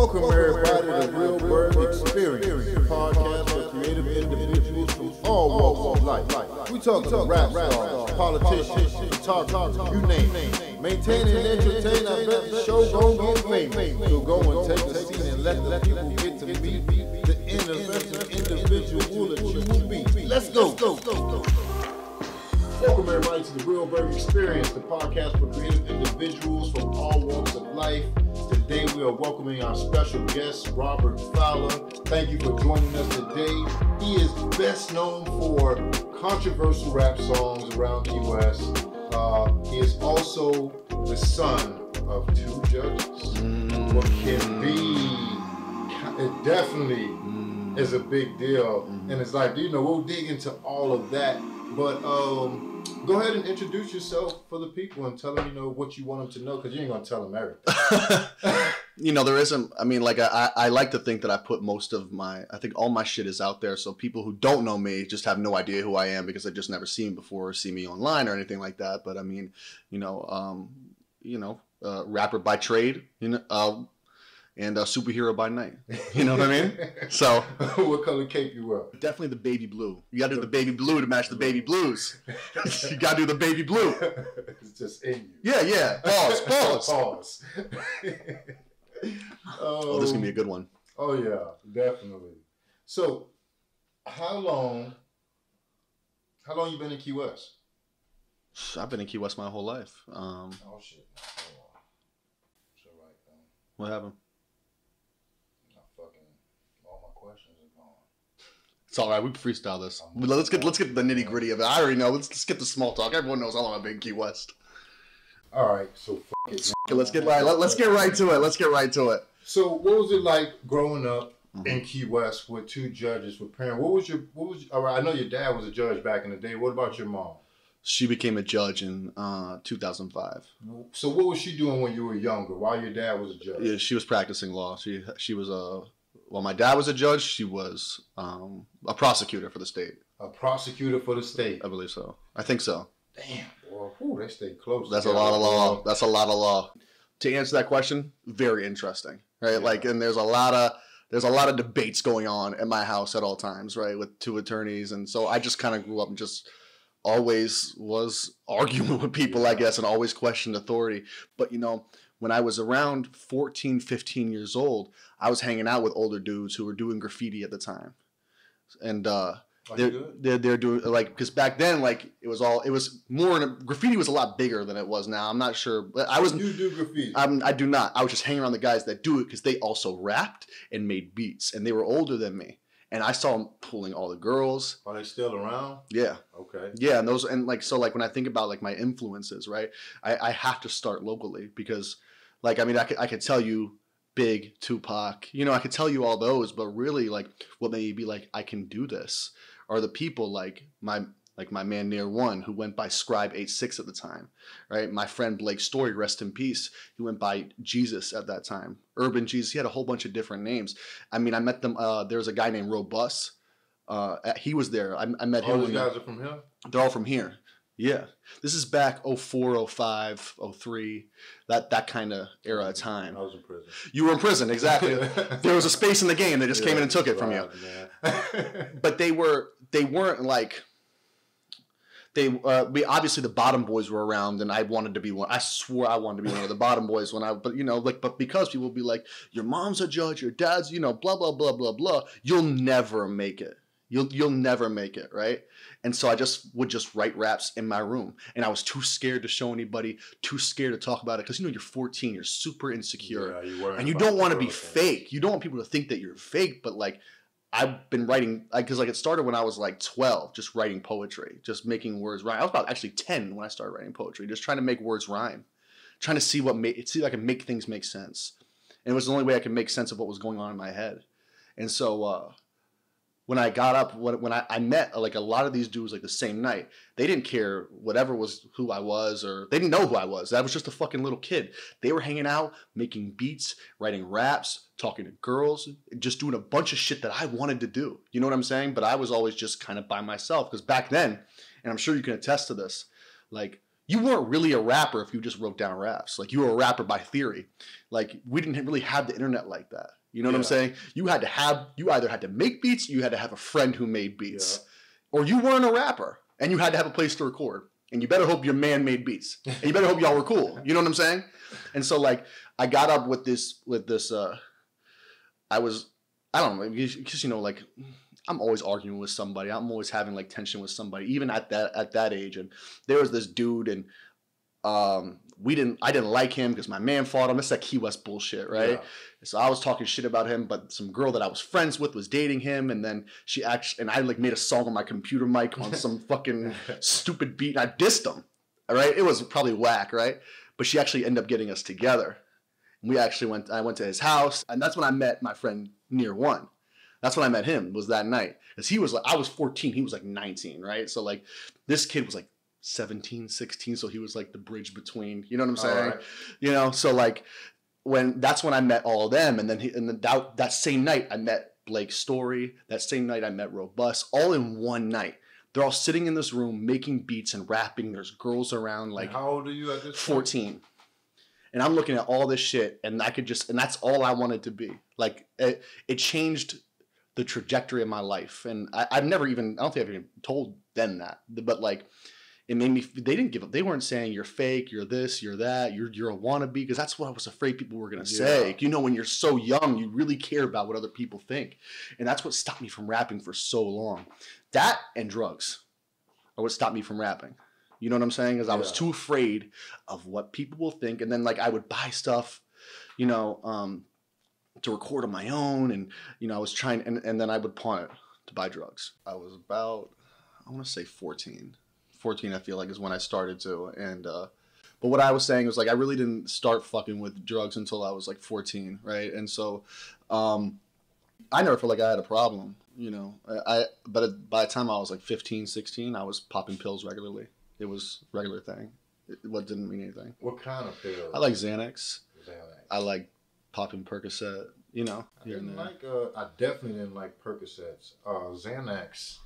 Welcome everybody to the Realberg Experience, a podcast for creative individuals from all walks of life. We talk to rap stars, politicians, photographers, you name it. Maintain and entertain, I bet the show gon' get famous. So go and take a seat and let the people get to meet the innovative individual that you will be. Let's go. Welcome everybody to the Realberg Experience, the podcast for creative individuals from all walks of life. Today we are welcoming our special guest, Robert Fowler. Thank you for joining us today. He is best known for controversial rap songs around the U.S. He is also the son of two judges. What can be, it definitely is a big deal. And it's like, we'll dig into all of that. But go ahead and introduce yourself for the people and tell them, what you want them to know, because you ain't going to tell them everything. There isn't, I like to think that I put I think all my shit is out there. So people who don't know me just have no idea who I am because they've just never seen me before or see me online or anything like that. But rapper by trade, and a superhero by night. You know what I mean? So what color cape you wear? Definitely the baby blue. You gotta do the baby blue to match the baby blues. You gotta do the baby blue. It's just in you. Yeah. Pause. Pause. Oh, this is gonna be a good one. Oh yeah, definitely. So how long you been in Key West? I've been in Key West my whole life. Oh shit. What happened? It's all right. We can freestyle this. Let's get the nitty gritty of it. I already know. Let's skip the small talk. Everyone knows how long I've been in Key West. All right. So let's get right to it. So what was it like growing up in Key West with two judges, with parents? All right, I know your dad was a judge back in the day. What about your mom? She became a judge in 2005. So what was she doing when you were younger? While your dad was a judge? Yeah, she was practicing law. She was While my dad was a judge, she was a prosecutor for the state. A prosecutor for the state? I believe so. I think so. Damn, boy. They stay close. That's together. A lot of law. That's a lot of law. To answer that question, very interesting, right? Yeah. And there's a lot of debates going on at my house at all times, right? With two attorneys. And so I just kind of grew up and just always was arguing with people, I guess, and always questioned authority. But, when I was around 14, 15 years old, I was hanging out with older dudes who were doing graffiti at the time. And they're doing, because back then, graffiti was a lot bigger than it was now. I'm not sure. But You do graffiti? I do not. I was just hanging around the guys that do it because they also rapped and made beats. And they were older than me. And I saw them pulling all the girls. Are they still around? Yeah. Okay. Yeah, and when I think about my influences, right? I have to start locally because I could tell you Big, Tupac, I could tell you all those, but really what made me be I can do this are the people my man Near One, who went by Scribe 86 at the time, right? My friend Blake Story, rest in peace. He went by Jesus at that time. Urban Jesus. He had a whole bunch of different names. I met them. There was a guy named Robust. He was there. I met him. All those guys are from here? They're all from here. Yeah. This is back 04, 05, 03, that kind of era of time. I was in prison. You were in prison, exactly. There was a space in the game. They just came in and took it from you. But they weren't obviously the bottom boys were around, and I wanted to be one. I swore I wanted to be one of the bottom boys but because people would be like, your mom's a judge, your dad's, blah, blah, blah, blah, blah, you'll never make it. You'll never make it, right? And so I would write raps in my room, and I was too scared to show anybody, too scared to talk about it, because you're 14, you're super insecure, and you don't want to be fake. You don't want people to think that you're fake, but I've been writing, because it started when I was 12, just writing poetry, just making words rhyme. I was about actually 10 when I started writing poetry, just trying to make words rhyme, trying to see if I can make things make sense. And it was the only way I could make sense of what was going on in my head. And so when I got up, when I met a lot of these dudes the same night, they didn't care whatever was who I was, or they didn't know who I was. I was just a fucking little kid. They were hanging out, making beats, writing raps, talking to girls, just doing a bunch of shit that I wanted to do. You know what I'm saying? But I was always just kind of by myself, because back then, and I'm sure you can attest to this, you weren't really a rapper if you just wrote down raps. Like, you were a rapper by theory. Like, we didn't really have the internet like that. You know what I'm saying? You either had to make beats, or you had to have a friend who made beats. Yeah. Or you weren't a rapper, and you had to have a place to record. And you better hope your man made beats. And you better hope y'all were cool. You know what I'm saying? And so, like, I got up with this, I don't know, because, you know, like, I'm always arguing with somebody. I'm always having, like, tension with somebody, even at that age. And there was this dude, and I didn't like him because my man fought him. It's like Key West bullshit, right? Yeah. So I was talking shit about him, but some girl that I was friends with was dating him, and then I like made a song on my computer mic on some fucking stupid beat, and I dissed him, all right? It was probably whack, right? But she actually ended up getting us together. I went to his house, and that's when I met my friend Near One. That's when I met him, was that night. Because he was like, I was 14, he was like 19, right? So like, this kid was like 17, 16, so he was like the bridge between, you know what I'm saying? Right. You know, so like, that's when I met all of them, and then that same night I met Blake Story. That same night I met Robust, all in one night. They're all sitting in this room making beats and rapping. There's girls around. Like, and how old are you at this 14. Point? And I'm looking at all this shit, and that's all I wanted to be. Like, it changed the trajectory of my life, and I don't think I've even told them that, but like, it made me. They didn't give up. They weren't saying you're fake, you're this, you're that, you're a wannabe, because that's what I was afraid people were gonna say. You know, when you're so young, you really care about what other people think, and that's what stopped me from rapping for so long. That and drugs are what stopped me from rapping. You know what I'm saying? Because I was too afraid of what people will think, and then like I would buy stuff, you know, to record on my own, and you know I was trying, and then I would pawn it to buy drugs. I was about, I want to say 14. 14, I feel like, is when I started to. And but what I was saying was, like, I really didn't start fucking with drugs until I was like 14, right? And so I never felt like I had a problem, you know. But by the time I was like 15, 16, I was popping pills regularly. It was a regular thing. What didn't mean anything. What kind of pills? I like Xanax. I like popping Percocet, you know. I definitely didn't like Percocets. Xanax.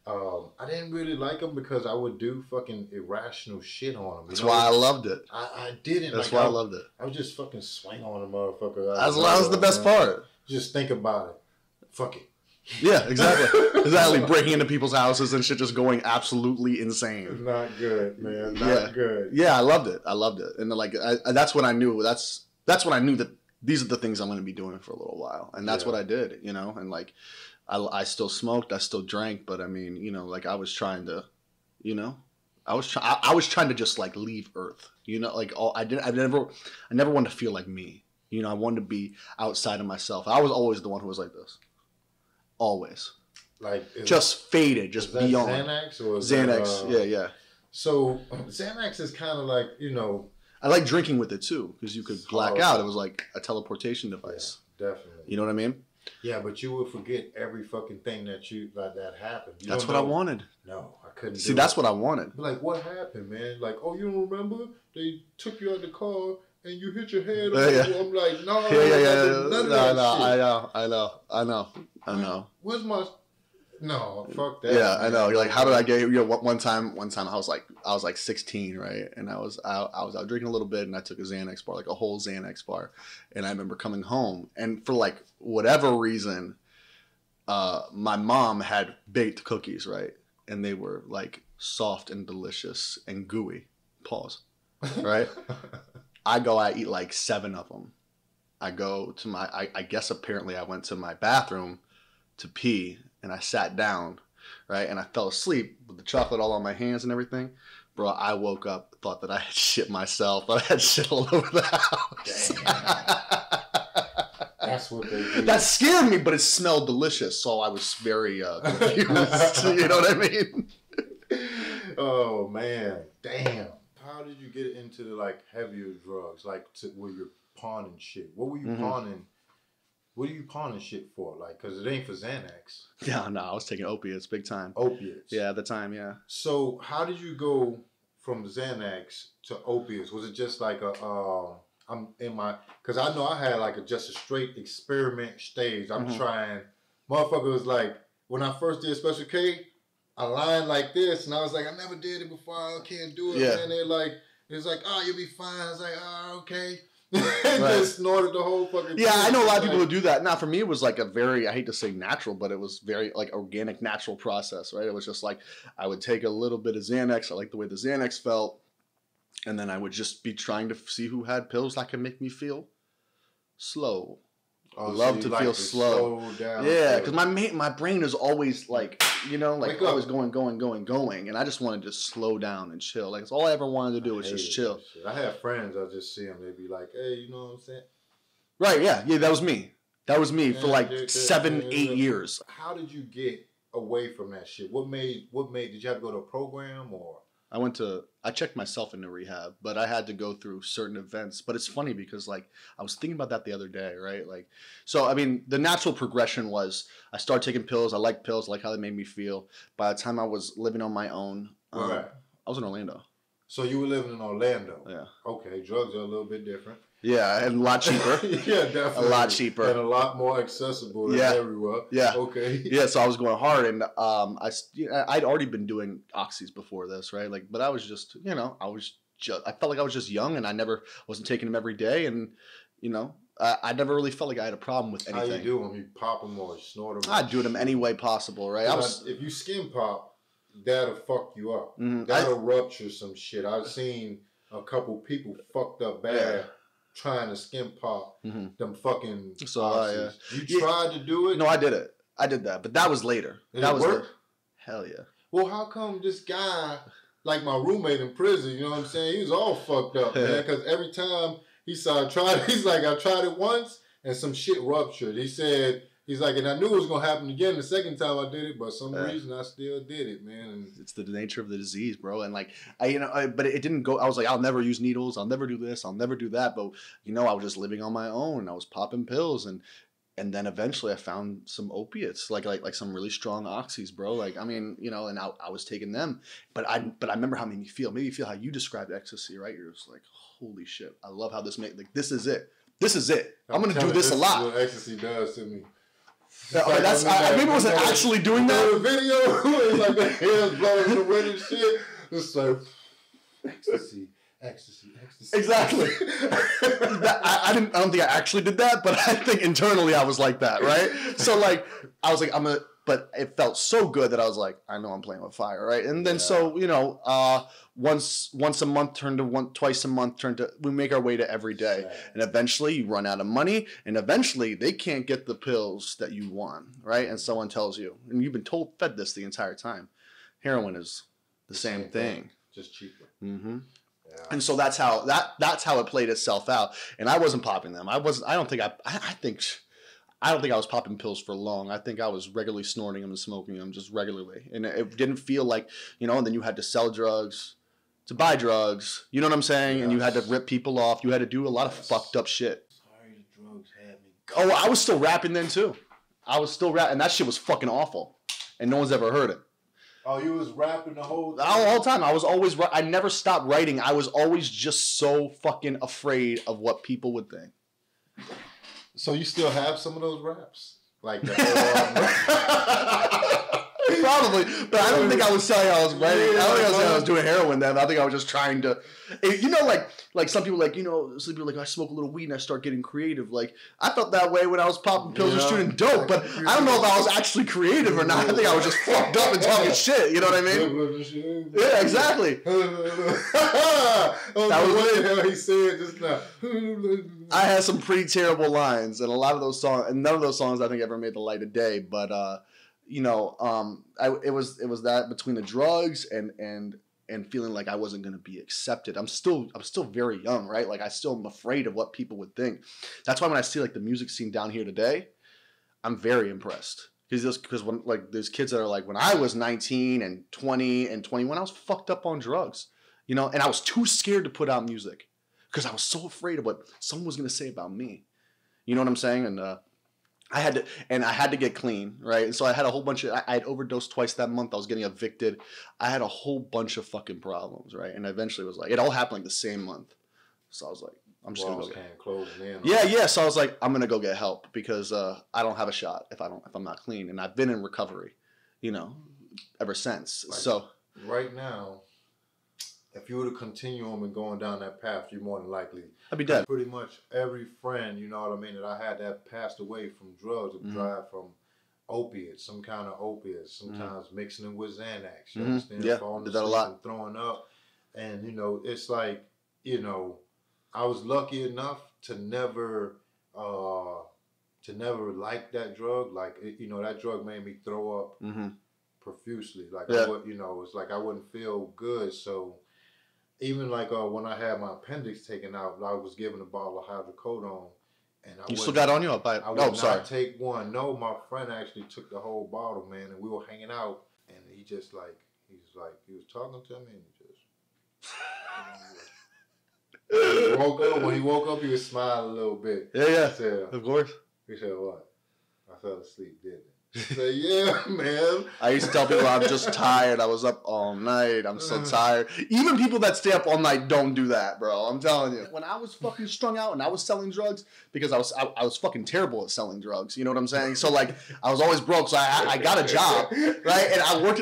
I didn't really like them because I would do fucking irrational shit on them. That's why I loved it. I didn't. That's why I loved it. I would just fucking swing on a motherfucker. That was the best part. Just think about it. Fuck it. Yeah, exactly. Exactly. Breaking into people's houses and shit, just going absolutely insane. It's not good, man. Not good. Yeah, I loved it. And like, that's when I knew. That's when I knew that these are the things I'm going to be doing for a little while, and that's what I did. You know, and like, I still smoked, I still drank, but I mean, you know, like I was trying to, you know, I was trying to just like leave Earth. You know, like I never wanted to feel like me. You know, I wanted to be outside of myself. I was always the one who was like this. Always. Like just faded, just beyond. Xanax or Xanax? Yeah. So Xanax is kind of like, you know. I like drinking with it too, because you could black out. It was like a teleportation device. Yeah, definitely. You know what I mean? Yeah, but you would forget every fucking thing that happened. That's what I wanted. No, I couldn't. See, that's what I wanted. Like, what happened, man? Like, oh, you don't remember? They took you out the car and you hit your head. I'm like, no, I know. Where's my? No, fuck that. Yeah, man. I know. You're like, how did I get here? You know, one time I was like 16, right? And I was out drinking a little bit, and I took a Xanax bar, like a whole Xanax bar. And I remember coming home, and for like whatever reason, my mom had baked cookies, right? And they were like soft and delicious and gooey. Pause. Right? I eat like 7 of them. I go to I guess apparently I went to my bathroom to pee, and I sat down, right? And I fell asleep with the chocolate all on my hands and everything. Bro, I woke up, thought that I had shit myself, but I had shit all over the house. That's what they do. That scared me, but it smelled delicious, so I was very confused. You know what I mean? Oh, man. Damn. How did you get into the, like, heavier drugs? Like, where you're pawning shit? What were you pawning? What are you pawning shit for? Like, because it ain't for Xanax. Yeah, no, I was taking opiates big time. Opiates? Yeah, at the time, yeah. So, how did you go from Xanax to opiates? Was it just like because I know I had like just a straight experiment stage. I'm trying, motherfucker was like, when I first did Special K, a line like this, and I was like, I never did it before. I can't do it. Yeah. And they're like, it's like, oh, you'll be fine. I was like, oh, okay. Just snorted the whole fucking Yeah, thing. I know a lot of people who do that. Now, for me, it was like a very, I hate to say natural, but it was very like organic, natural process, right? It was just like I would take a little bit of Xanax. I like the way the Xanax felt. And then I would just be trying to see who had pills that could make me feel slow. Love to feel slow. Yeah, because my brain is always like, you know, like always going, and I just wanted to slow down and chill. Like it's all I ever wanted to do was just chill. I have friends. I just see them. They be like, "Hey, you know what I'm saying?" Right? Yeah. That was me. That was me for like 7, 8 years. How did you get away from that shit? What made? Did you have to go to a program or? I checked myself into rehab, but I had to go through certain events. But it's funny because like I was thinking about that the other day, right? Like, so I mean, the natural progression was I started taking pills. I like pills, I like how they made me feel. By the time I was living on my own, I was in Orlando. So you were living in Orlando? Yeah. Okay, drugs are a little bit different. Yeah, and a lot cheaper. Yeah, definitely. A lot cheaper. And a lot more accessible than everywhere. Yeah. Okay. Yeah, so I was going hard, and I'd already been doing oxys before this, right? Like, but I was just, you know, I felt like I was just young, and I wasn't taking them every day, and, you know, I never really felt like I had a problem with anything. How you do them? You pop them or snort them? I'd do them any way possible, right? If you skin pop, that'll fuck you up. Mm-hmm. That'll rupture some shit. I've seen a couple people fucked up bad trying to skin pop them fucking oxys. You tried to do it? No, I did it. I did that, but that was later. That was work? Hell yeah. Well, how come this guy, like my roommate in prison, you know what I'm saying? He was all fucked up, man, because every time he's like, I tried it once and some shit ruptured. He's like, and I knew it was going to happen again the second time I did it, but some reason I still did it, man. And it's the nature of the disease, bro. And like, but it didn't go, I was like, I'll never use needles. I'll never do this. I'll never do that. But, you know, I was just living on my own. I was popping pills. And then eventually I found some opiates, like some really strong oxys, bro. Like, I mean, you know, and I was taking them. But I remember how it made me feel. Made me feel how you described ecstasy, right? You're just like, holy shit. I love how this this is it. This is it. I'm going to do this a lot. What ecstasy does to me. I maybe wasn't actually doing that. The video, it's like the hair's blowing in the wind and shit. It's like ecstasy. Exactly. I don't think I actually did that, but I think internally I was like that, right? So like I was like but it felt so good that I was like, I know I'm playing with fire, right? And then so, you know, once a month turned to twice a month turned to, we make our way to every day. And eventually you run out of money, and eventually they can't get the pills that you want, right? And someone tells you, and you've been fed this the entire time. Heroin is the same thing. Just cheaper. Mm-hmm. Yeah. And so that's how it played itself out. And I wasn't popping them. I don't think I was popping pills for long. I think I was regularly snorting them and smoking them just regularly. And it didn't feel like, you know, and then you had to sell drugs to buy drugs. You know what I'm saying? Yes. And you had to rip people off. You had to do a lot of fucked up shit. Sorry, the drugs had me. Oh, I was still rapping then too. I was still rapping. And that shit was fucking awful. And no one's ever heard it. Oh, you was rapping the whole time? All the time. I never stopped writing. I was always just so fucking afraid of what people would think. So you still have some of those raps? Like the Probably, but I don't think I was saying I was writing. I don't think I was saying I was doing heroin then. I think I was just trying to, you know, like some people like, you know, some people like, I smoke a little weed and I start getting creative. Like I felt that way when I was popping pills and shooting dope, but I don't know if I was actually creative or not. I think I was just fucked up and talking shit. You know what I mean? Yeah, exactly. That was what he said just now. I had some pretty terrible lines, and a lot of those songs, and none of those songs I think ever made the light of day. But you know, it was that between the drugs and feeling like I wasn't going to be accepted. I'm still very young, right? Like I still am afraid of what people would think. That's why when I see like the music scene down here today, I'm very impressed. Because when like there's kids that are like, when I was 19 and 20 and 21, I was fucked up on drugs, you know, and I was too scared to put out music because I was so afraid of what someone was going to say about me. You know what I'm saying? And I had to get clean, right? And so I had a whole bunch of, I had overdosed twice that month. I was getting evicted. I had a whole bunch of fucking problems, right? And eventually it was like, it all happened like the same month. So I was like, I'm just gonna go get Yeah. So I was like, I'm gonna go get help because I don't have a shot if I'm not clean, and I've been in recovery, you know. ever since. Like, so right now, if you were to continue on and going down that path, you're more than likely I'd be dead. Pretty much every friend, you know what I mean, that I had that passed away from drugs, or died from opiates, some kind of opiates, sometimes mixing them with Xanax. You understand? Yeah, falling did that a asleep lot. and throwing up. And, you know, it's like, you know, I was lucky enough to never like that drug. Like, you know, that drug made me throw up profusely. Like, I would, you know, it's like I wouldn't feel good. So even like when I had my appendix taken out, I was given a bottle of hydrocodone. And you still got on you? I would not take one. No, my friend actually took the whole bottle, man, and we were hanging out, and he just like, he was talking to me, and he just, when he woke up, he was smiling a little bit. Yeah, he said, of course. He said, what? I fell asleep, didn't I? I said, yeah, man. I used to tell people I'm just tired. I was up all night. I'm so tired. Even people that stay up all night don't do that, bro. I'm telling you. When I was fucking strung out and I was selling drugs, because I was fucking terrible at selling drugs. You know what I'm saying? So like I was always broke. So I got a job, right? And I worked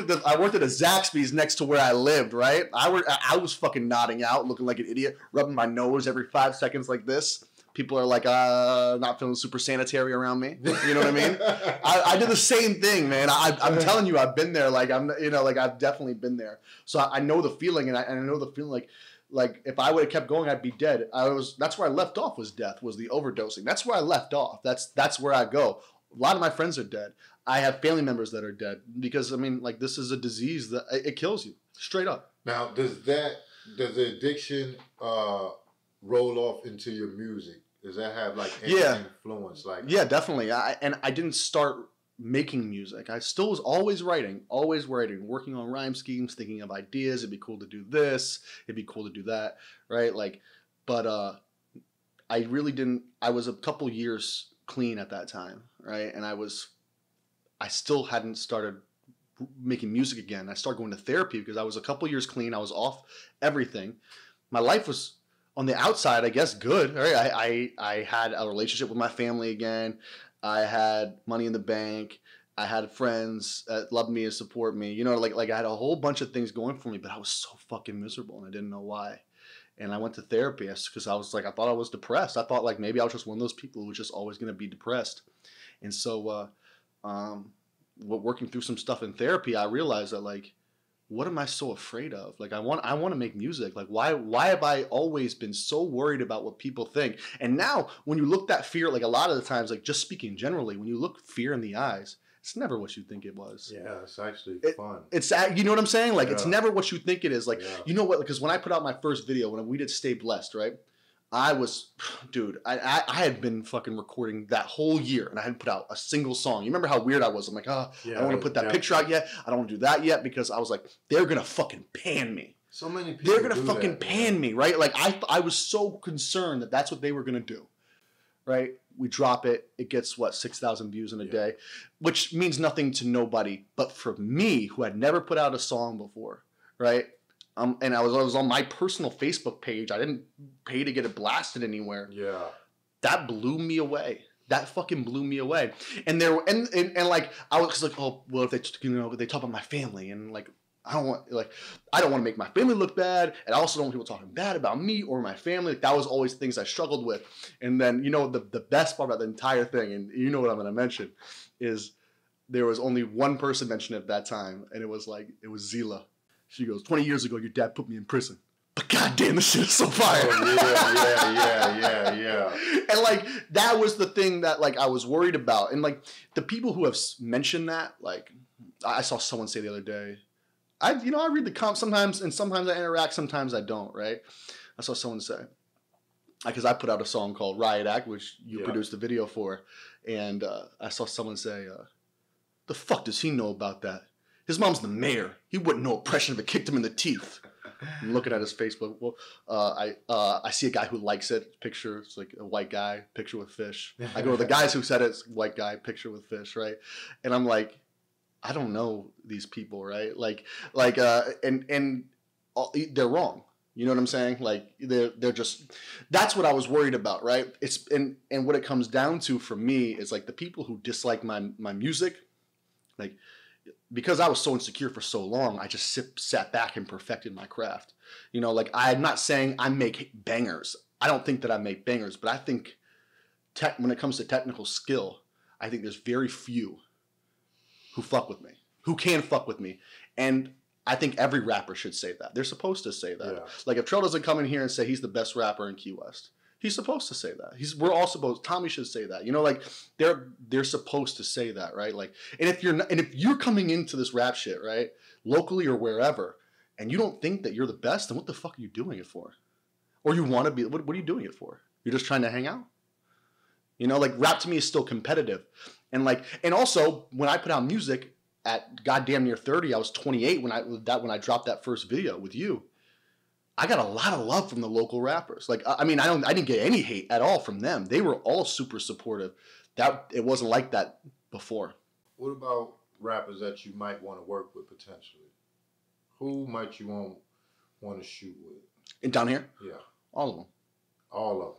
at a Zaxby's next to where I lived, right? I was fucking nodding out, looking like an idiot, rubbing my nose every 5 seconds like this. People are like, not feeling super sanitary around me. You know what I mean? I did the same thing, man. I'm telling you, I've been there. Like I've definitely been there. So I know the feeling, and I know the feeling. Like if I would have kept going, I'd be dead. That's where I left off. Was death? Was the overdosing? That's where I left off. That's where I go. A lot of my friends are dead. I have family members that are dead because I mean, like this is a disease that it kills you straight up. Now, does the addiction roll off into your music? Does that have like any influence? Like, yeah, definitely. I didn't start making music. I still was always writing, working on rhyme schemes, thinking of ideas. It'd be cool to do this. It'd be cool to do that, right? Like, but I really didn't. I was a couple years clean at that time, right? And I still hadn't started making music again. I started going to therapy because I was a couple years clean. I was off everything. My life was, on the outside, I guess, good. Right? I had a relationship with my family again. I had money in the bank. I had friends that loved me and support me. You know, like I had a whole bunch of things going for me, but I was so fucking miserable and I didn't know why. And I went to therapy because I was like, I thought I was depressed. I thought like maybe I was just one of those people who was just always going to be depressed. And so working through some stuff in therapy, I realized that like, what am I so afraid of? Like I want to make music. Like why have I always been so worried about what people think? And now when you look that fear, like a lot of the times, like just speaking generally, when you look fear in the eyes, it's never what you think it was. Yeah, it's actually fun. It's, you know what I'm saying? Like it's never what you think it is. Like, you know what? Because when I put out my first video, when we did Stay Blessed, right? I was, dude, I had been fucking recording that whole year and I hadn't put out a single song. You remember how weird I was? I'm like, I don't want to put that picture out yet. I don't want to do that yet because I was like, they're going to fucking pan me. So many people They're going to fucking pan me, right? Like I was so concerned that that's what they were going to do, right? We drop it. It gets, 6,000 views in a day, which means nothing to nobody. But for me, who had never put out a song before, right? And I was on my personal Facebook page. I didn't pay to get it blasted anywhere. Yeah. That blew me away. That fucking blew me away. And there and like I was like, oh well, if they they talk about my family and like I don't want to make my family look bad, and I also don't want people talking bad about me or my family. Like that was always things I struggled with. And then the best part about the entire thing, and you know what I'm going to mention, is there was only one person mentioned at that time, and it was Zila. She goes, 20 years ago, your dad put me in prison. But goddamn, this shit is so fire. Oh, yeah. And like, that was the thing that like I was worried about. And like, the people who have mentioned that, like, I saw someone say the other day, I read the comments sometimes, and sometimes I interact, sometimes I don't, right? I saw someone say, because I put out a song called Riot Act, which you produced the video for. And I saw someone say, the fuck does he know about that? His mom's the mayor. He wouldn't know oppression if it kicked him in the teeth. I'm looking at his Facebook. Well, I see a guy who likes it. Picture, it's like a white guy, picture with fish. I go to the guys who said it's white guy, picture with fish, right? And I'm like, I don't know these people, right? And they're wrong. You know what I'm saying? Like they're just, that's what I was worried about, right? It's and what it comes down to for me is like the people who dislike my music, like because I was so insecure for so long, I just sat back and perfected my craft. You know, like I'm not saying I make bangers. I don't think that I make bangers, but I think when it comes to technical skill, I think there's very few who fuck with me, who can fuck with me. And I think every rapper should say that. They're supposed to say that. Yeah. Like if Trell doesn't come in here and say he's the best rapper in Key West, he's supposed to say that. We're all supposed. Tommy should say that. You know, like they're supposed to say that, right? Like, and if you're coming into this rap shit, right, locally or wherever, and you don't think that you're the best, then what the fuck are you doing it for? Or you want to be? What are you doing it for? You're just trying to hang out. You know, like rap to me is still competitive, and also when I put out music at goddamn near 30, I was 28 when I dropped that first video with you. I got a lot of love from the local rappers. Like, I mean, I didn't get any hate at all from them. They were all super supportive. It wasn't like that before. What about rappers that you might want to work with potentially? Who might you want to shoot with? And down here? Yeah. All of them. All of them.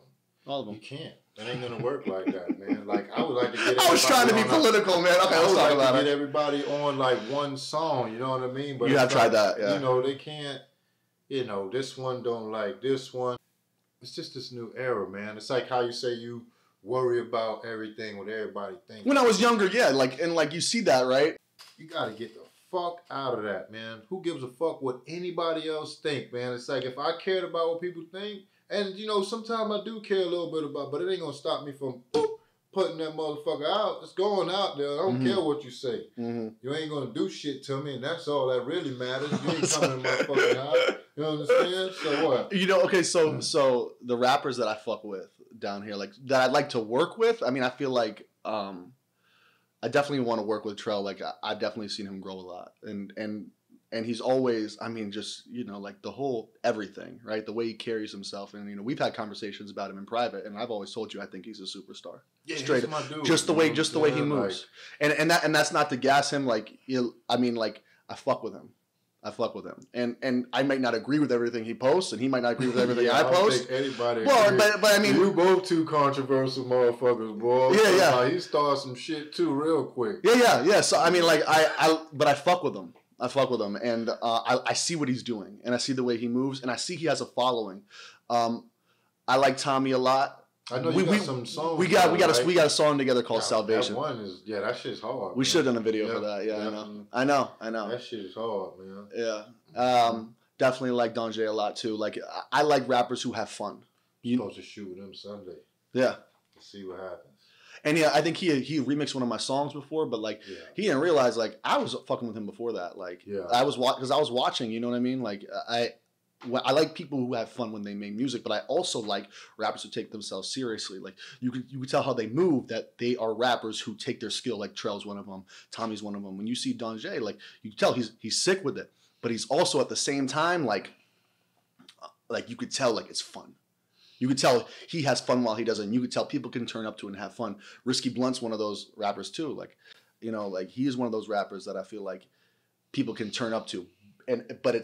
All of them. You can't. That ain't gonna work like that, man. Like I would like to get. I was trying to be political, man. Okay, let's talk about it. Get everybody on like one song. You know what I mean? But you have tried that, yeah. You know they can't. You know this one don't like this one. It's just this new era, man. It's like how you say you worry about everything what everybody thinks. When I was younger, yeah, like you see that, right? You gotta get the fuck out of that, man. Who gives a fuck what anybody else think, man? It's like if I cared about what people think. And, you know, sometimes I do care a little bit about, but it ain't going to stop me from putting that motherfucker out. It's going out there. I don't care what you say. You ain't going to do shit to me, and that's all that really matters. You ain't coming in my fucking house. You understand? So what? You know, okay, so the rappers that I fuck with down here, like, that I'd like to work with, I mean, I feel like I definitely want to work with Trell. Like, I've definitely seen him grow a lot. And he's always, I mean, just, you know, like the whole everything, right? The way he carries himself. And, you know, we've had conversations about him in private. And I've always told you I think he's a superstar. Yeah, straight he's my dude. Just the way he moves. Like, and that's not to gas him. Like, I mean, like, I fuck with him. And I might not agree with everything he posts. And he might not agree with everything I post. I don't think anybody but I mean. You both two controversial motherfuckers, boy. Yeah, yeah. Like, he started some shit, too, real quick. Yeah. So, I mean, like, but I fuck with him. And I see what he's doing, and I see the way he moves, and I see he has a following. I like Tommy a lot. I know you got some songs. We got a song together called Salvation. That one is that shit's hard. We should have done a video for that. Yeah, I know. That shit is hard, man. Yeah. Definitely like Donjay a lot too. Like I like rappers who have fun. You're supposed to shoot with him Sunday. Yeah. Let's see what happens. And yeah, I think he remixed one of my songs before, but like he didn't realize like I was fucking with him before that. Like I was watching, you know what I mean? Like I like people who have fun when they make music, but I also like rappers who take themselves seriously. Like you could tell how they move that they are rappers who take their skill. Like Trell's one of them, Tommy's one of them. When you see Donjay, like you can tell he's sick with it, but he's also at the same time like you could tell like it's fun. You could tell he has fun while he does it. And you could tell people can turn up to it and have fun. Risky Blunt's one of those rappers too. Like, you know, like he is one of those rappers that I feel like people can turn up to. But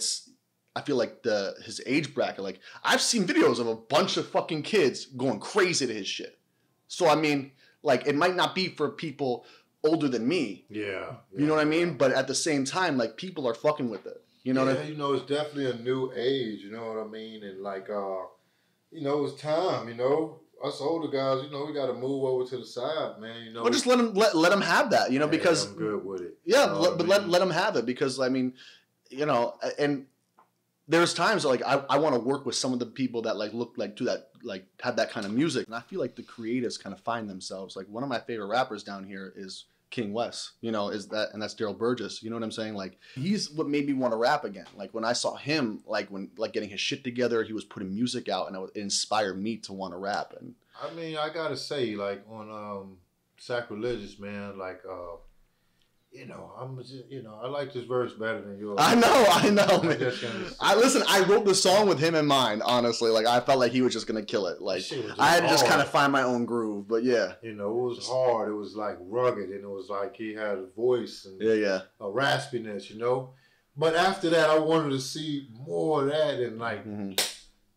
I feel like his age bracket, like I've seen videos of a bunch of fucking kids going crazy to his shit. So I mean, like it might not be for people older than me. Yeah. You know what I mean? But at the same time, like people are fucking with it. You know what I mean? You know, it's definitely a new age, you know what I mean? And like you know, it's time, you know. Us older guys, you know, we got to move over to the side, man, you know. Well, just let them have that, you know, because... I'm good with it. Yeah, but let them have it because, I mean, you know, and there's times like I want to work with some of the people that like look like do that, like have that kind of music. And I feel like the creatives kind of find themselves. Like one of my favorite rappers down here is King West, you know, and that's Daryl Burgess. You know what I'm saying? Like he's what made me want to rap again. Like when I saw him, like getting his shit together, he was putting music out, and it inspired me to want to rap. And I mean, I gotta say, like on Sacrilegious, man, like you know, I like this verse better than yours. I know, man. Listen, I wrote the song with him in mind, honestly. Like, I felt like he was just going to kill it. Like, I had to just kind of find my own groove, but yeah. You know, it was hard. It was, like, rugged, and it was like he had a voice and a raspiness, you know? But after that, I wanted to see more of that and, like,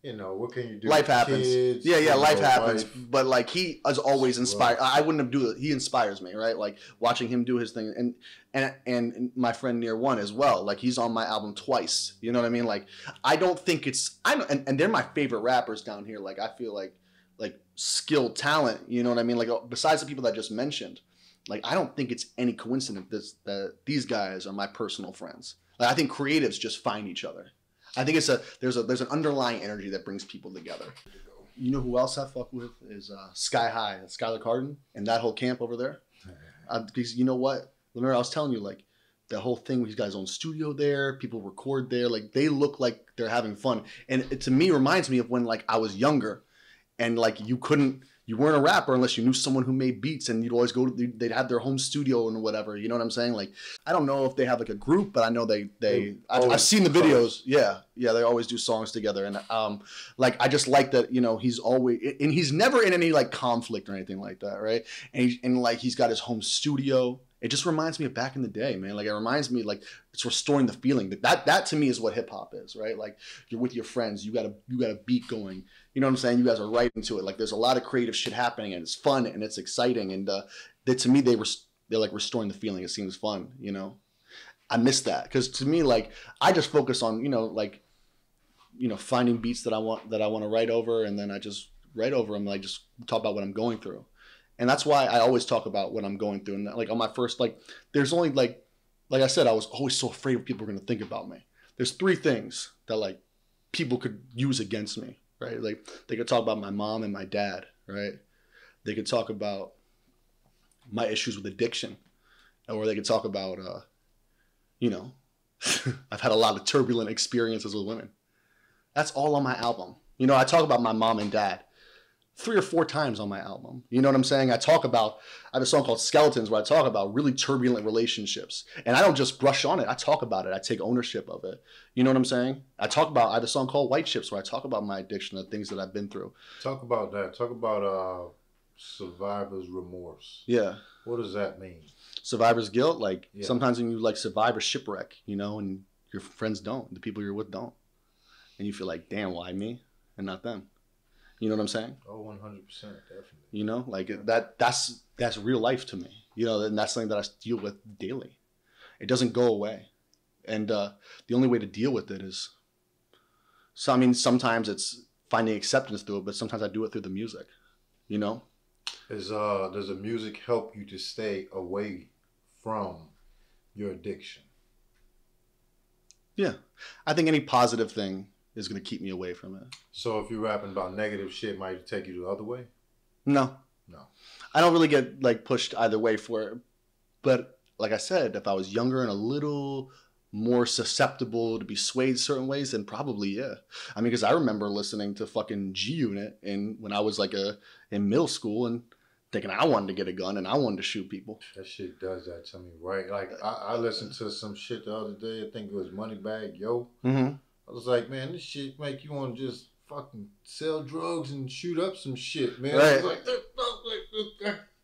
you know, what can you do? Life happens. Kids, Yeah, life happens. Wife. But like he is always inspired. I wouldn't have do it. He inspires me, right? Like watching him do his thing, and my friend Near One as well. Like he's on my album twice. You know what I mean? Like I don't think it's and they're my favorite rappers down here. Like I feel like skilled talent. You know what I mean? Like besides the people that I just mentioned, like I don't think it's any coincidence that these guys are my personal friends. Like I think creatives just find each other. I think there's an underlying energy that brings people together. You know who else I fuck with is Sky High, Skylar Carden, and that whole camp over there. Because you know what, remember I was telling you like the whole thing. These guys own studio there, people record there. Like they look like they're having fun, and it to me reminds me of when like I was younger, and like you weren't a rapper unless you knew someone who made beats, and you'd always they'd have their home studio and whatever. You know what I'm saying? Like, I don't know if they have like a group, but I know I've seen the videos. Yeah, they always do songs together, and like I just like that. You know, he's always and he's never in any like conflict or anything like that, right? And like he's got his home studio. It just reminds me of back in the day, man. Like it reminds me, like it's restoring the feeling. That to me is what hip hop is, right? Like you're with your friends, you got a beat going. You know what I'm saying? You guys are right into it. Like there's a lot of creative shit happening, and it's fun and it's exciting. And to me, they're like restoring the feeling. It seems fun. You know, I miss that because to me, like I just focus on finding beats that I want to write over, and then I just write over them. Like just talk about what I'm going through. And that's why I always talk about what I'm going through. And like on my first, like, there's only like I said, I was always so afraid what people were going to think about me. There's 3 things that like people could use against me, right? Like they could talk about my mom and my dad, right? They could talk about my issues with addiction, or they could talk about, I've had a lot of turbulent experiences with women. That's all on my album. You know, I talk about my mom and dad 3 or 4 times on my album. You know what I'm saying? I have a song called Skeletons where I talk about really turbulent relationships. And I don't just brush on it. I talk about it. I take ownership of it. You know what I'm saying? I have a song called White Chips where I talk about my addiction, the things that I've been through. Talk about that. Talk about survivor's remorse. Yeah. What does that mean? Survivor's guilt. Like sometimes when you like survive a shipwreck, you know, and your friends don't, the people you're with don't. And you feel like, damn, why me and not them? You know what I'm saying? Oh, 100%, definitely. You know, like that's real life to me. You know, and that's something that I deal with daily. It doesn't go away. And the only way to deal with it is, so I mean, sometimes it's finding acceptance through it, but sometimes I do it through the music, you know? Does the music help you to stay away from your addiction? Yeah. I think any positive thing is going to keep me away from it. So if you're rapping about negative shit, might it take you the other way? No. I don't really get like pushed either way for it. But like I said, if I was younger and a little more susceptible to be swayed certain ways, then probably, yeah. I mean, because I remember listening to fucking G Unit when I was like in middle school and thinking I wanted to get a gun and I wanted to shoot people. That shit does that to me, right? Like I listened to some shit the other day. I think it was Moneybagg Yo. Mm-hmm. I was like, man, this shit make you want to just fucking sell drugs and shoot up some shit, man. Right. I was like,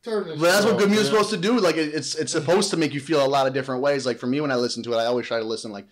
turn this. But that's what good music's man. supposed to do. Like it's supposed to make you feel a lot of different ways. Like for me, when I listen to it, I always try to listen like,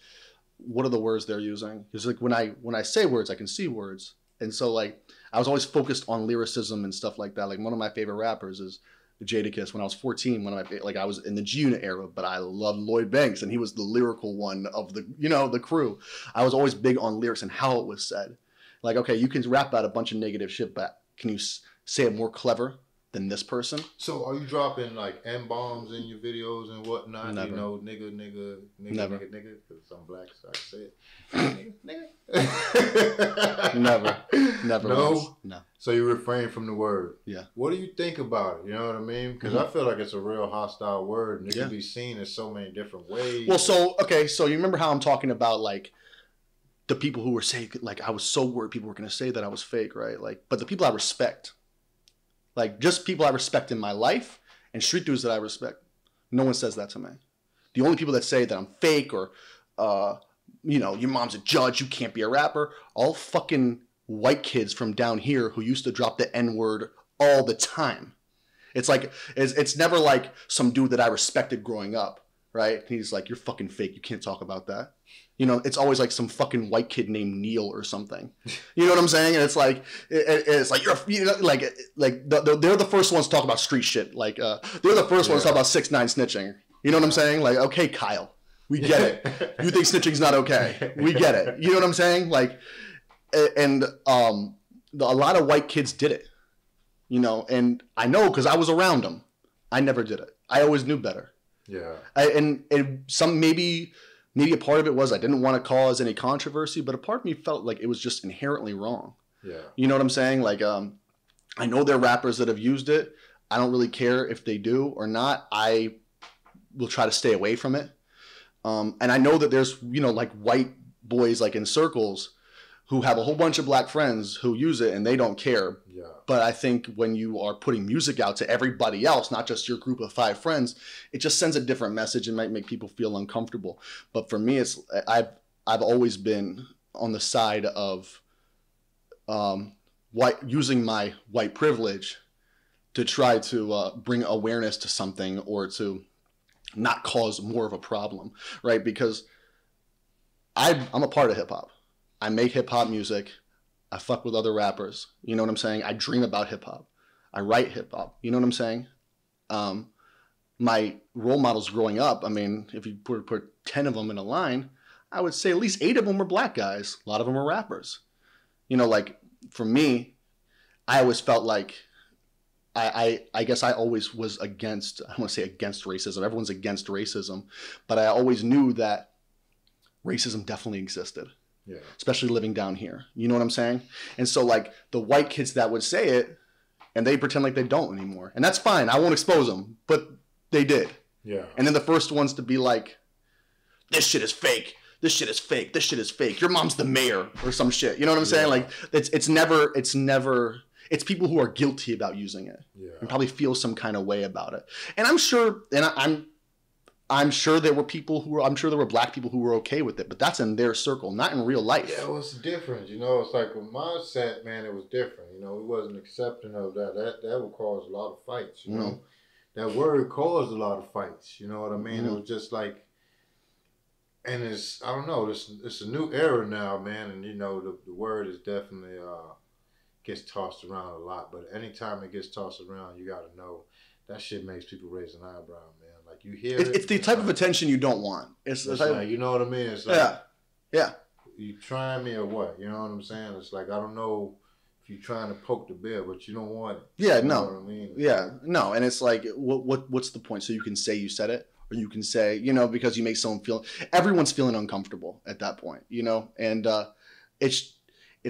what are the words they're using? Because like when I say words, I can see words, and so like I was always focused on lyricism and stuff like that. Like one of my favorite rappers is Jadakiss. When I was 14, I was in the G Unit era, but I loved Lloyd Banks, and he was the lyrical one of the crew. I was always big on lyrics and how it was said. Like, okay, you can rap about a bunch of negative shit, but can you say it more clever than this person? So are you dropping like M-bombs in your videos and whatnot? Never. You know, nigga, Never. nigga, because I'm black, so I say it. Never. No? Once. No. So you refrain from the word. Yeah. What do you think about it? You know what I mean? Because I feel like it's a real hostile word, and it can be seen in so many different ways. Well, so you remember how I'm talking about like the people who were saying, like, I was so worried people were going to say that I was fake, right? Like, but the people I respect, like just people I respect in my life and street dudes that I respect, no one says that to me. The only people that say that I'm fake or, your mom's a judge, you can't be a rapper, all fucking white kids from down here who used to drop the N-word all the time. It's like, it's never like some dude that I respected growing up, right? And he's like, you're fucking fake. You can't talk about that. You know, it's always like some fucking white kid named Neil or something. You know what I'm saying? And it's like, they're the first ones to talk about street shit. Like, they're the first ones to talk about 6ix9ine snitching. You know what I'm saying? Like, okay, Kyle, we get it. You think snitching's not okay? We get it. You know what I'm saying? Like, and a lot of white kids did it. You know, and I know because I was around them. I never did it. I always knew better. Yeah. And maybe a part of it was I didn't want to cause any controversy, but a part of me felt like it was just inherently wrong. Yeah. You know what I'm saying? Like, I know there are rappers that have used it. I don't really care if they do or not. I will try to stay away from it. And I know that there's, you know, like white boys like in circles who have a whole bunch of black friends who use it and they don't care. Yeah. But I think when you are putting music out to everybody else, not just your group of 5 friends, it just sends a different message and might make people feel uncomfortable. But for me, I've always been on the side of using my white privilege to try to bring awareness to something or to not cause more of a problem, right? Because I'm a part of hip hop. I make hip hop music. I fuck with other rappers. You know what I'm saying? I dream about hip hop. I write hip hop. You know what I'm saying? My role models growing up, I mean, if you put 10 of them in a line, I would say at least 8 of them were black guys. A lot of them were rappers. You know, like for me, I always felt like I guess I always was against, I don't want to say against racism. Everyone's against racism. But I always knew that racism definitely existed. Yeah. Especially living down here. You know what I'm saying? And so like the white kids that would say it and they pretend like they don't anymore. And that's fine. I won't expose them. But they did. Yeah. And then the first ones to be like, this shit is fake. This shit is fake. This shit is fake. Your mom's the mayor or some shit. You know what I'm saying? Like it's people who are guilty about using it. Yeah. And probably feel some kind of way about it. And I'm sure there were black people who were okay with it, but that's in their circle, not in real life. Yeah, well, it's different. You know, it's like with my set, man, it was different. You know, we wasn't accepting of that. That would cause a lot of fights, you know. That word caused a lot of fights, you know what I mean? It was just like, and it's, I don't know, it's a new era now, man, and you know, the word is definitely, gets tossed around a lot, but anytime it gets tossed around, you gotta know, that shit makes people raise an eyebrow, man. Like you hear it. It's the type of attention you don't want. It's like, you know what I mean? It's like, yeah. You trying me or what? You know what I'm saying? It's like, I don't know if you're trying to poke the bear, but you don't want it. Yeah, you no. Know what I mean? Yeah, no. And it's like, what's the point? So you can say you said it, or you can say, you know, because you make someone feel, everyone's feeling uncomfortable at that point, you know? And it's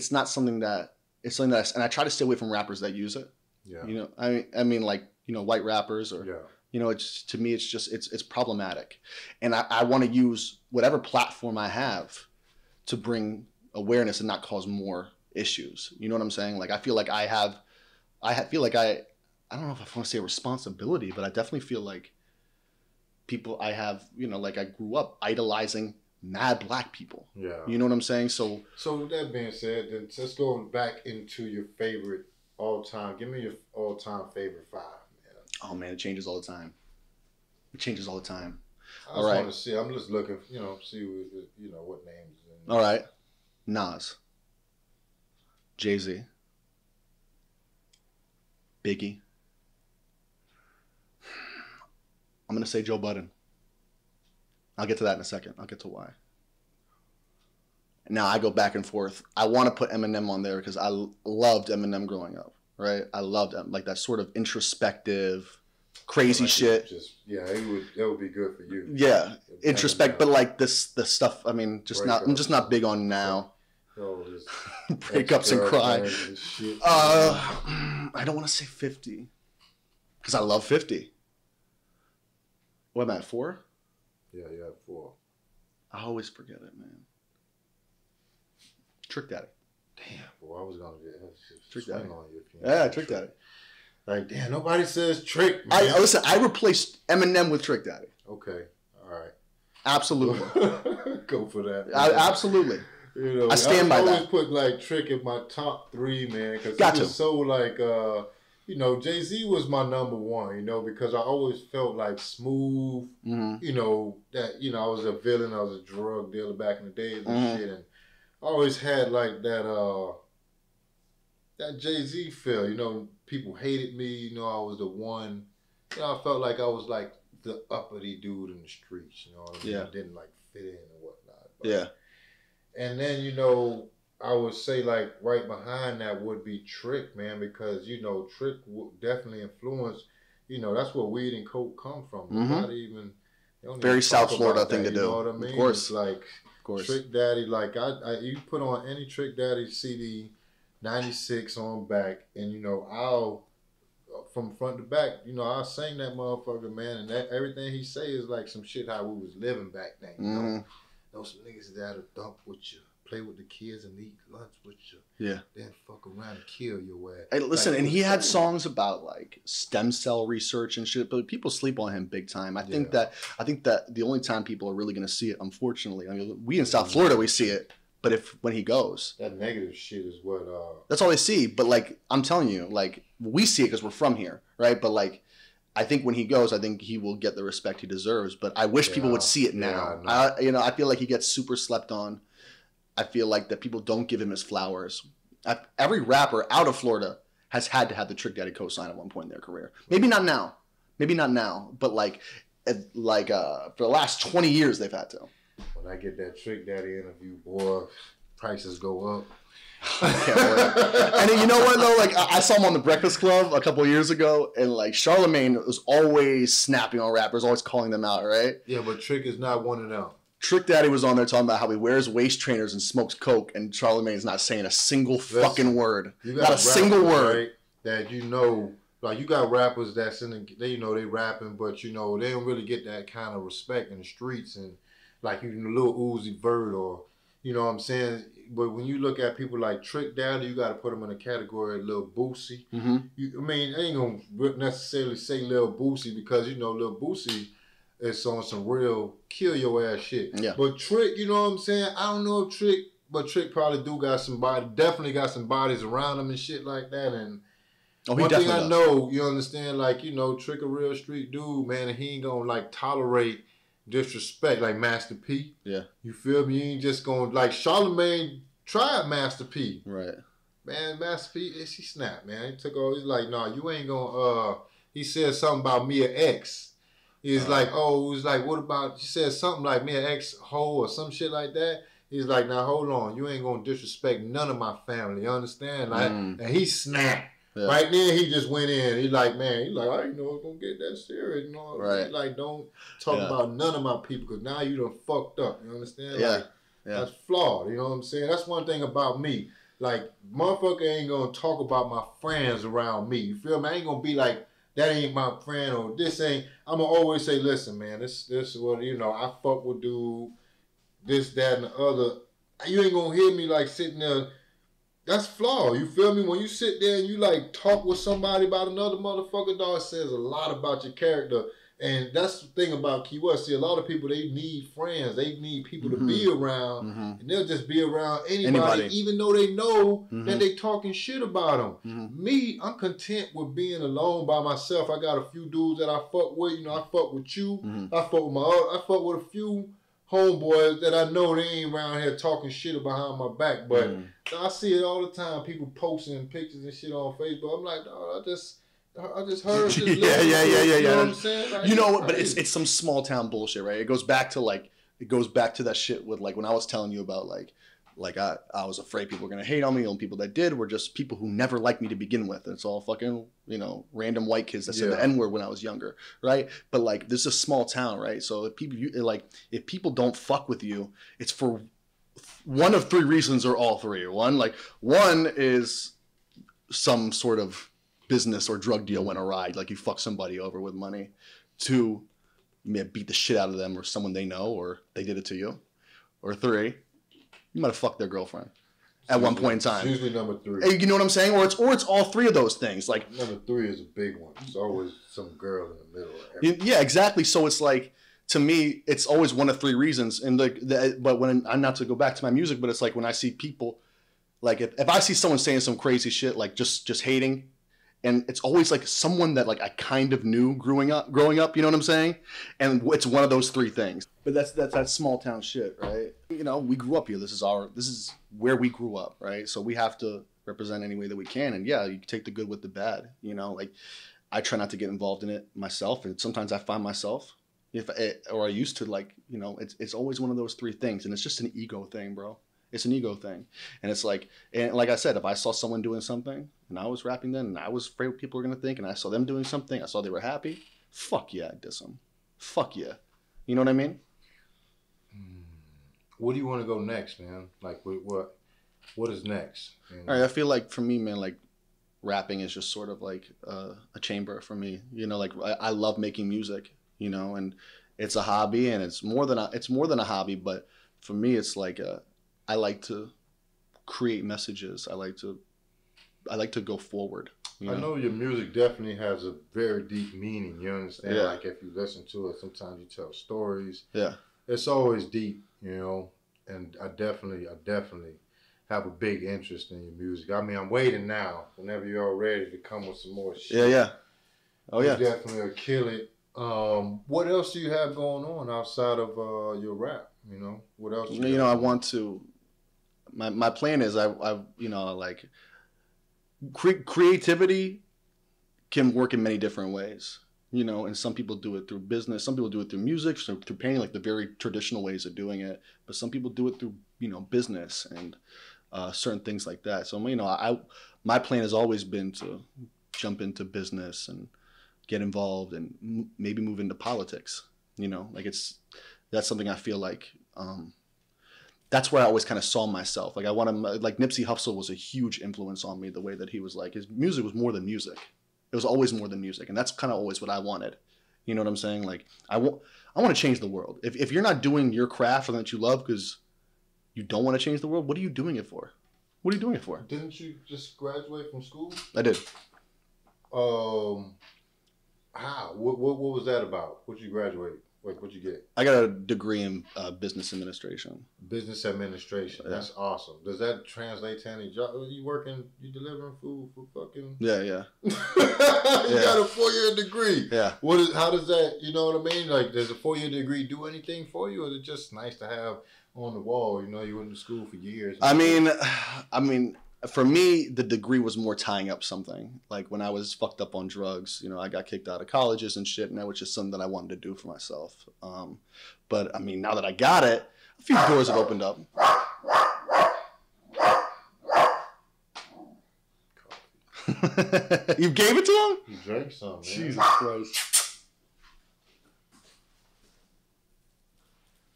not something that, it's something that, and I try to stay away from rappers that use it. Yeah. You know, I mean, like, you know, white rappers or, you know, it's, to me, it's just, it's problematic. And I want to use whatever platform I have to bring awareness and not cause more issues. You know what I'm saying? Like, I feel like I don't know if I want to say a responsibility, but I definitely feel like people I have, you know, like I grew up idolizing mad black people. Yeah. You know what I'm saying? So with that being said, then let's go back into your favorite all-time. Give me your all-time favorite 5. Oh man, it changes all the time. I just want to see. I'm just looking, you know, see what names. All right, Nas, Jay-Z, Biggie. I'm gonna say Joe Budden. I'll get to that in a second. I'll get to why. Now I go back and forth. I want to put Eminem on there because I loved Eminem growing up. Right, I loved like that sort of introspective, crazy like shit. That would be good for you. Yeah, introspect, but like the stuff. I mean, I'm just not big on now. Breakups and cry. And shit. I don't want to say 50 because I love 50. What am I at 4? Yeah, you have 4. I always forget it, man. Trick Daddy. Damn, boy, I was gonna get Trick Daddy. On you. Yeah, Trick Daddy. Like, damn, nobody says Trick, man. Listen, I replaced Eminem with Trick Daddy. Okay, all right. Absolutely. Go for that. Absolutely. You know, I stand by that. I always put like Trick in my top 3, man, because it was so like you know, Jay-Z was my number one, you know, because I always felt like smooth, you know, that, you know, I was a villain, I was a drug dealer back in the days and shit, and I always had like that Jay-Z feel, you know, people hated me, you know, I was the one, you know, I felt like I was like the uppity dude in the streets, you know what I mean? Yeah. I didn't like fit in and whatnot. But, and then, you know, I would say like right behind that would be Trick, man, because, you know, Trick would definitely influence, you know, that's where weed and coke come from. Nobody even, very South Florida thing to do. You know what I mean? Of course. It's like Trick Daddy, like you put on any Trick Daddy CD, 96 on back, and you know, I'll from front to back, you know, I'll sing that motherfucker, man, and that everything he say is like some shit how we was living back then, you know? Some niggas that'll dump with you, play with the kids and eat lunch with you. Yeah. Then fuck around and kill your ass. Hey, listen, like, and he had songs about like stem cell research and shit, but people sleep on him big time. I think that the only time people are really gonna see it, unfortunately, I mean, we in South Florida we see it. But when he goes, that negative shit is what. That's all they see. But like I'm telling you, like we see it because we're from here, right? But like, I think when he goes, I think he will get the respect he deserves. But I wish people would see it now. I feel like he gets super slept on. I feel like that people don't give him his flowers. Every rapper out of Florida has had to have the Trick Daddy cosign at one point in their career. Maybe not now. But like for the last 20 years, they've had to. When I get that Trick Daddy interview, boy, prices go up. I can't wait. And then, you know what though? Like I saw him on the Breakfast Club a couple of years ago, and like Charlemagne was always snapping on rappers, always calling them out, right? Yeah, but Trick is not one of them. Trick Daddy was on there talking about how he wears waist trainers and smokes coke, and Charlemagne's not saying a single fucking word. Not a single word. Right, that you know, like you got rappers that's they rapping, but you know they don't really get that kind of respect in the streets and. Like you know, Lil Uzi Vert or, you know what I'm saying? But when you look at people like Trick Daddy, you got to put them in a category of Lil Boosie. I mean, I ain't going to necessarily say Lil Boosie because, you know, Lil Boosie is on some real kill your ass shit. Yeah. But Trick, you know what I'm saying? I don't know if Trick, but Trick probably definitely got some bodies around him and shit like that. And one thing I know, you understand, like, you know, Trick a real street dude, man, and he ain't going to, like, tolerate disrespect like Master P. Yeah. You feel me? You ain't just gonna like Charlemagne tried Master P. Right. Man, Master P, he snapped, man. He took all he's like, nah, you ain't gonna he said something about Mia X. He's like, what about he said something like Mia X hoe or some shit like that. He's like, now hold on, you ain't gonna disrespect none of my family, you understand? Like and he snapped. Yeah. Right then, he just went in. He's like, I didn't know it was going to get that serious. You know? Right. Like, don't talk about none of my people because now you done fucked up. You understand? Yeah. Like, that's flawed. You know what I'm saying? That's one thing about me. Like, motherfucker ain't going to talk about my friends around me. You feel me? I ain't going to be like, that ain't my friend or this ain't. I'm going to always say, listen, man, this is what, you know, I fuck with dude, this, that, and the other. You ain't going to hear me like sitting there. That's flawed. You feel me? When you sit there and you like talk with somebody about another motherfucker, dog, it says a lot about your character. And that's the thing about Key West. See, a lot of people, they need friends. They need people to be around. And they'll just be around anybody. Even though they know that they talking shit about them. Me, I'm content with being alone by myself. I got a few dudes that I fuck with. You know, I fuck with you. I fuck with a few homeboys that I know they ain't around here talking shit behind my back. But I see it all the time. People posting pictures and shit on Facebook. I'm like, dog, I just heard this. Yeah. You know what I'm saying? Like, you know what? But it's some small town bullshit, right? It goes back to that shit with like when I was telling you about like I was afraid people were gonna hate on me. The only people that did were just people who never liked me to begin with. It's all fucking, you know, random white kids that said the N-word when I was younger, right? But like this is a small town, right? So if people don't fuck with you, it's for one of three reasons or all three. One is some sort of business or drug deal went awry, like you fuck somebody over with money. Two, you may have beat the shit out of them or someone they know or they did it to you. Or three, you might have fucked their girlfriend at one point in time. It's usually number three. You know what I'm saying? Or it's all three of those things. Like number three is a big one. It's always some girl in the middle. Yeah, exactly. So it's like, to me, it's always one of three reasons. And but when I'm not to go back to my music, but it's like when I see people, like if I see someone saying some crazy shit, like just hating, and it's always like someone that like I kind of knew growing up, you know what I'm saying? And it's one of those three things. But that's that small town shit, right? You know, we grew up here. This is where we grew up, right? So we have to represent any way that we can. And yeah, you take the good with the bad, you know, like I try not to get involved in it myself. And sometimes I find myself or I used to, like, you know, it's always one of those three things. And it's just an ego thing, bro. It's an ego thing. And it's like, and like I said, if I saw someone doing something and I was rapping then and I was afraid what people were going to think and I saw them doing something, I saw they were happy, fuck yeah, I'd diss them. Fuck yeah. You know what I mean? Where do you want to go next, man? Like, what is next? You know? All right, I feel like for me, man, like rapping is just sort of like a chamber for me. You know, like I love making music, you know, and it's a hobby and it's more than a hobby, but for me, it's like I like to create messages. I like to go forward. You know? I know your music definitely has a very deep meaning. You understand? Yeah. Like if you listen to it, sometimes you tell stories. Yeah. It's always deep, you know. And I definitely have a big interest in your music. I mean, I'm waiting now. Whenever you're all ready to come with some more shit. Yeah, yeah. Oh yeah. You definitely will kill it. What else do you have going on outside of your rap? You know, what else? You know, I want to. My plan is I you know, like creativity can work in many different ways, you know, and some people do it through business, some people do it through music, so through painting, like the very traditional ways of doing it, but some people do it through, you know, business and certain things like that. So, you know, my plan has always been to jump into business and get involved and maybe move into politics, you know, like that's something I feel like that's where I always kind of saw myself. Like I want to, like Nipsey Hussle was a huge influence on me, the way that he was like, his music was more than music. It was always more than music. And that's kind of always what I wanted. You know what I'm saying? Like I want to change the world. If you're not doing your craft or that you love because you don't want to change the world, what are you doing it for? What are you doing it for? Didn't you just graduate from school? I did. How? What was that about? What'd you graduate? Like, what'd you get? I got a degree in business administration. Business administration. Yeah. That's awesome. Does that translate to any job? You delivering food for fucking? Yeah, yeah. You got a 4-year degree. Yeah. How does that, you know what I mean? Like, does a 4-year degree do anything for you, or is it just nice to have on the wall? You know, you went to school for years. I mean, for me, the degree was more tying up something. Like when I was fucked up on drugs, you know, I got kicked out of colleges and shit, and that was just something that I wanted to do for myself. But I mean, now that I got it, a few doors have opened up. You gave it to him? You drank some, man. Jesus Christ.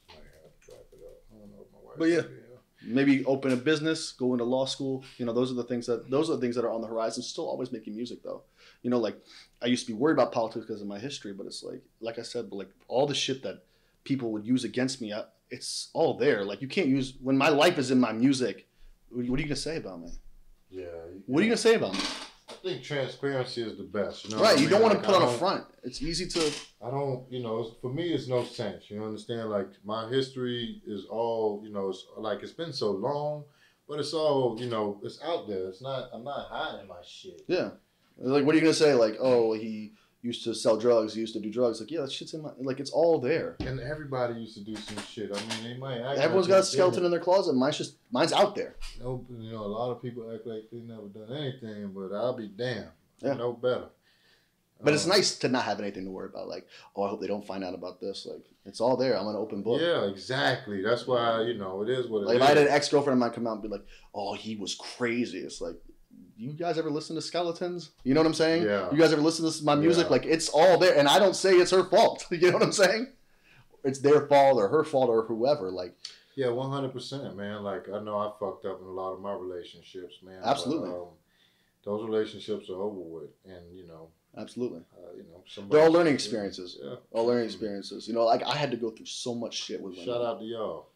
Might have to wrap it up. I don't know if my wife. But yeah. Maybe open a business, go into law school. You know, those are the things that are on the horizon. Still always making music though. You know, like I used to be worried about politics because of my history, but it's like I said, but like all the shit that people would use against me, it's all there. Like you can't use, when my life is in my music, what are you gonna say about me? Yeah. What are you gonna say about me? I think transparency is the best. You know right. You don't want to like, put on a front. It's easy to. I don't, you know, for me, it's no sense. You understand? Like, my history is all, you know, it's like, it's been so long, but it's all, you know, it's out there. It's not, I'm not hiding my shit. Yeah. Like, what are you going to say? Like, oh, he used to sell drugs, he used to do drugs. Like, yeah, that shit's in my, like, it's all there. And everybody used to do some shit. I mean, they might act Everyone's like got a skeleton in their closet. Mine's out there. No, you know, a lot of people act like they never done anything, but I'll be damned. Yeah. I know better. But it's nice to not have anything to worry about. Like, oh, I hope they don't find out about this. Like, it's all there. I'm an open book. Yeah, exactly. That's why, you know, it is what it is. Like, if I had an ex-girlfriend of mine come out and be like, oh, he was crazy. It's like, you guys ever listen to Skeletons? You know what I'm saying? Yeah. You guys ever listen to my music? Yeah. Like, it's all there. And I don't say it's her fault. You know what I'm saying? It's their fault or her fault or whoever. Like, yeah, 100%, man. Like, I know I fucked up in a lot of my relationships, man. Absolutely. But, those relationships are over with, and you know. Absolutely. You know, they're all learning experiences. Yeah. All learning experiences. You know, like I had to go through so much shit with women. Shout out to y'all.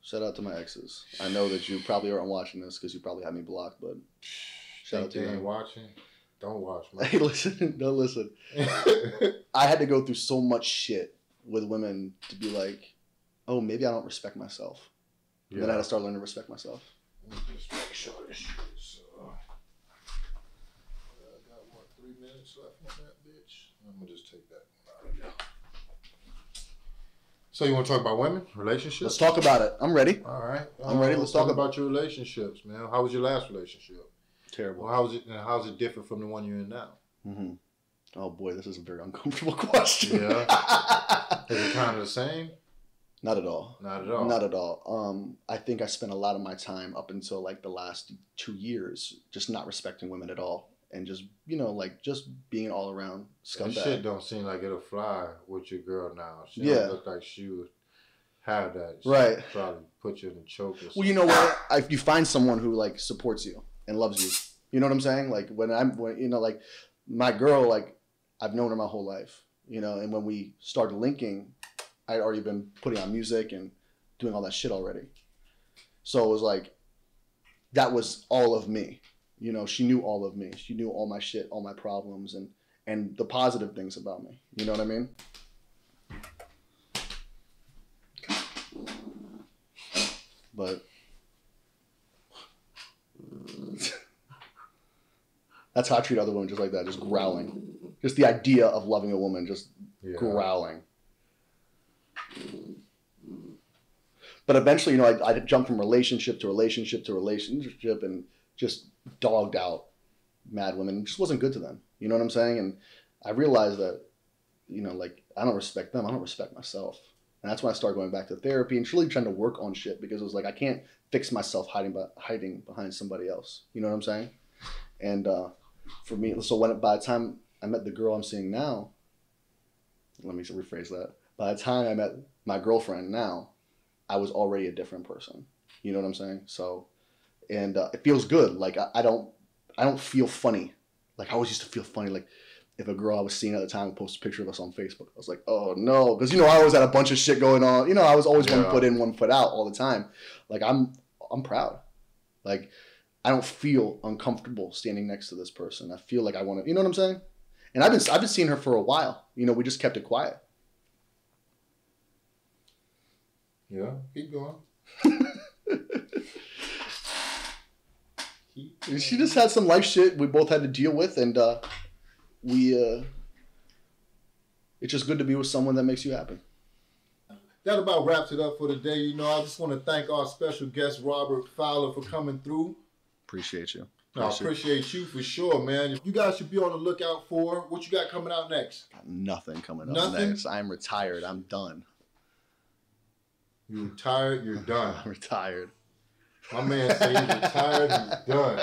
Shout out to my exes. I know that you probably aren't watching this because you probably have me blocked, but shout out to you. you. Ain't watching? Don't watch, man. Hey, listen. Don't listen. I had to go through so much shit with women to be like, oh, maybe I don't respect myself. Yeah. Then I had to start learning to respect myself. Let me just make sure this shit is... inches left on that bitch. I'm gonna just take that one out of there. So you want to talk about women, relationships? Let's talk about it. I'm ready. All right, I'm ready. Let's talk about your relationships, man. How was your last relationship? Terrible. Well, how's it different from the one you're in now? Mm-hmm. Oh boy, this is a very uncomfortable question. Yeah. Is it kind of the same? Not at all. Not at all. Not at all. I think I spent a lot of my time up until like the last 2 years just not respecting women at all. And just, like just being all around scumbag. That shit don't seem like it'll fly with your girl now. She don't look like she would have that. She right. Probably put you in a choke or something. Well, you know what? If you find someone who like supports you and loves you, you know what I'm saying? Like when like my girl, like I've known her my whole life, and when we started linking, I'd already been putting on music and doing all that shit already. So it was like, that was all of me. She knew all of me. She knew all my shit, all my problems, and the positive things about me. You know what I mean? But that's how I treat other women, just like that, just growling. Just the idea of loving a woman, just growling. But eventually, I jumped from relationship to relationship to relationship and just dogged out mad women. It just wasn't good to them. You know what I'm saying? And I realized that, like, I don't respect them. I don't respect myself. And that's when I started going back to therapy and truly trying to work on shit, because it was like, I can't fix myself hiding behind somebody else. You know what I'm saying? And for me, so by the time I met the girl I'm seeing now, let me rephrase that. By the time I met my girlfriend now, I was already a different person. You know what I'm saying? So, and it feels good. Like I don't feel funny. Like I always used to feel funny. Like if a girl I was seeing at the time would post a picture of us on Facebook, I was like, oh no, because I always had a bunch of shit going on. I was always 1 foot in, 1 foot out all the time. Like I'm proud. Like I don't feel uncomfortable standing next to this person. I feel like I want to. You know what I'm saying? And I've been seeing her for a while. We just kept it quiet. Yeah, keep going. She just had some life shit we both had to deal with, and it's just good to be with someone that makes you happy. That about wraps it up for today. I just want to thank our special guest, Robert Fowler, for coming through. Appreciate you. I appreciate you for sure, man. You guys should be on the lookout for what you got coming out next. Got nothing coming up next. I'm retired. I'm done. You're retired, you're done. I'm retired. My man said he's retired, he's done.